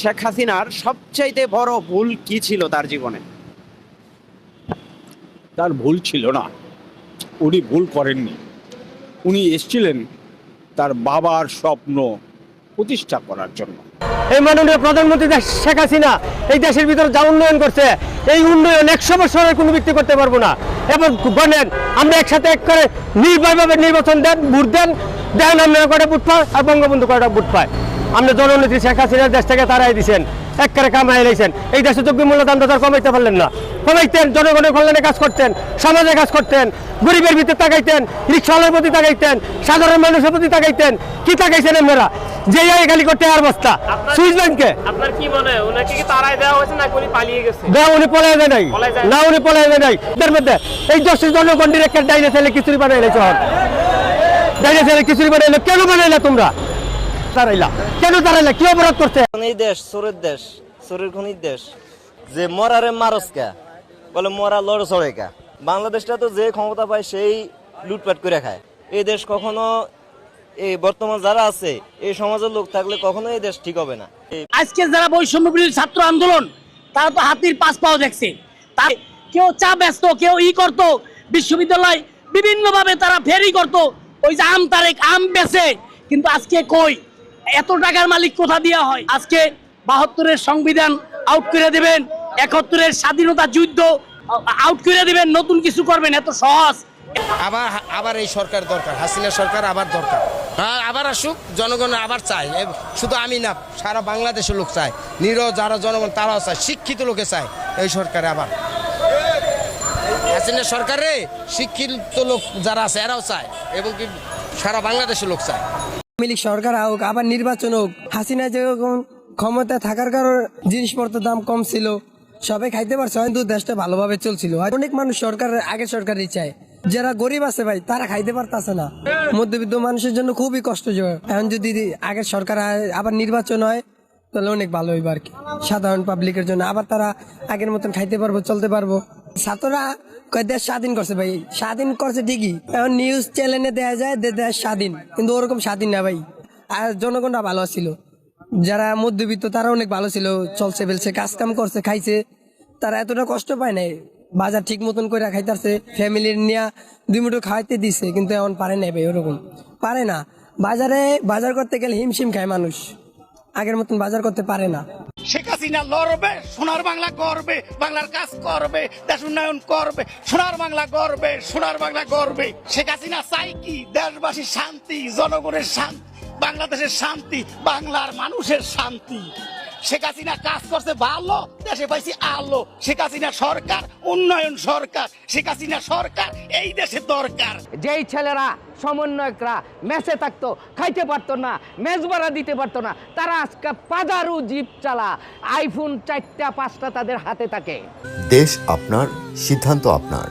শেখ হাসিনার সবচাইতে বড় ভুল কি ছিল তার জীবনে? তার ভুল ছিল না, উনি ভুল করেননি। উনি এসেছিলেন তার বাবার স্বপ্ন প্রতিষ্ঠা করার জন্য। এই মাননীয় প্রধানমন্ত্রী শেখ হাসিনা এই দেশের ভিতরে যা উন্নয়ন করছে, এই উন্নয়ন 100 বছরের কোনো ব্যক্তি করতে পারবো না। এবং গণেন, আমরা একসাথে এক করে নির্ভয়ভাবে নির্বাচন দেন, ভোট দেন, দেন আমরা কয়টা ভোট পাই আর বঙ্গবন্ধু কয়টা ভোট পায়। আমরা জননেত্রী শেখ হাসিনার দেশ থেকে তারাই দিচ্ছেন, এক করে কামাই লাইছেন। এই দেশে যোগ্য মূল্যদান তো কমাইতে পারলেন না। কমাইতেন, জনগণের কল্যাণে কাজ করতেন, সমাজে কাজ করতেন, গরিবের ভিতরে তাকাইতেন, রিক্সাওয়ালার প্রতি তাকাইতেন, সাধারণ মানুষের প্রতি তাকাইতেন। কি তাকাইছেন আপনারা? যে খালি করতে আর বস্তা সুইস ব্যাংকে। আপনার কি মনে হয় ওনাকে কি তারাই দেওয়া হয়েছে না উনি পালিয়ে গেছে? না, উনি পলায় যায় নাই, না উনি পলায় যায় নাই। এর মধ্যে এই দেশের জনগণের একটা ডাইনে ছেলে খিচুড়ি বানাইলে চল, ডাইনে ছেলে খিচুড়ি বানাইলে কেন বানাইলা তোমরা? তারাইলা কেন? তারাইলা কি অপরাধ করছে? এই দেশ চোরের দেশ, চোরের খনির দেশ। যে মরারে মারসকা বলে মরা লড় চড়েকা। বাংলাদেশটা তো যে ক্ষমতা পায় সেই লুটপাট করে খায়। এই দেশ কখনো, এই বর্তমান যারা আছে এই সমাজের লোক থাকলে কখনো এই দেশ ঠিক হবে না। আজকে যারা বৈষম্য বিরোধী ছাত্র আন্দোলন, তারা তো হাতির পাঁচ পাও দেখছে। তাই কেউ চা ব্যস্ত, কেউ করতো বিশ্ববিদ্যালয় বিভিন্নভাবে তারা ফেরি করতো, ওই যে আম তারেক আম বেচে। কিন্তু আজকে কই এত টাকার মালিক কোথা দিয়া হয়? আজকে 72-এর সংবিধান আউট করে দেবেন, 71-এর স্বাধীনতা যুদ্ধ আউট করে দেবেন, নতুন কিছু করবেন, এত সহজ? আবার এই সরকার দরকার, হাসিনা সরকার আবার দরকার। হ্যাঁ, আবার আসুক, জনগণ আবার চায়। শুধু আমি না, সারা বাংলাদেশের লোক চায়, নিরহ যারা জনগণ তারাও চায়, শিক্ষিত লোকে চায় এই সরকারে আবার। হাসিনা সরকারে শিক্ষিত লোক যারা আছে এরাও চায়, এবং কি সারা বাংলাদেশের লোক চায়। আওয়ামী সরকার হোক, আবার নির্বাচন হোক। হাসিনা যখন ক্ষমতা থাকার কারণে জিনিসপত্রের দাম কম ছিল, সবাই খাইতে পারছে, হয়তো দেশটা ভালোভাবে চলছিল। অনেক মানুষ সরকারের আগে সরকারই চায়। যারা গরিব আছে ভাই, তারা খাইতে পারতেছে না। মধ্যবিত্ত মানুষের জন্য খুবই কষ্টজনক। এখন যদি আগে সরকার আবার নির্বাচন হয় তাহলে অনেক ভালো হইব আর কি, সাধারণ পাবলিকের জন্য। আবার তারা আগের মতন খাইতে পারবো, চলতে পারবো। ছাত্ররা দেশ স্বাধীন করছে ভাই, স্বাধীন করছে ঠিকই। এখন নিউজ চ্যানেলে দেয়া যায় দেশ স্বাধীন, কিন্তু ওরকম স্বাধীন না ভাই। আর জনগণরা ভালো ছিল, যারা মধ্যবিত্ত তারা অনেক ভালো ছিল, চলছে ফেলছে, কাজ কাম করছে, খাইছে। তারা এতটা কষ্ট পায় নাই, বাজার ঠিক মতন করে খাইতেছে, ফ্যামিলির নিয়ে 2 মুঠো খাইতে দিছে। কিন্তু এখন পারে নাই ভাই, ওরকম পারে না। বাজার করতে গেলে হিমশিম খায় মানুষ, আগের মতন বাজার করতে পারে না। শেখ হাসিনা লড়বে, সোনার বাংলা গড়বে, বাংলার কাজ করবে, দেশ উন্নয়ন করবে, সোনার বাংলা গড়বে, সোনার বাংলা গড়বে। শেখ হাসিনা চাই কি? দেশবাসীর শান্তি, জনগণের শান্তি, বাংলাদেশের শান্তি, বাংলার মানুষের শান্তি। শেখ হাসিনা কাজ করছে ভালো, দেশে পাইছি আলো। শেখ হাসিনা সরকার উন্নয়ন সরকার, শেখ হাসিনা সরকার এই দেশে দরকার। যেই ছেলেরা সমন্বয়করা মেসে থাকতো, খাইতে পারতো না, মেজবারা দিতে পারতো না, তারা আজকে পাজারু জিপ চালা, আইফোন 4টা 5টা তাদের হাতে থাকে। দেশ আপনার, সিদ্ধান্ত আপনার।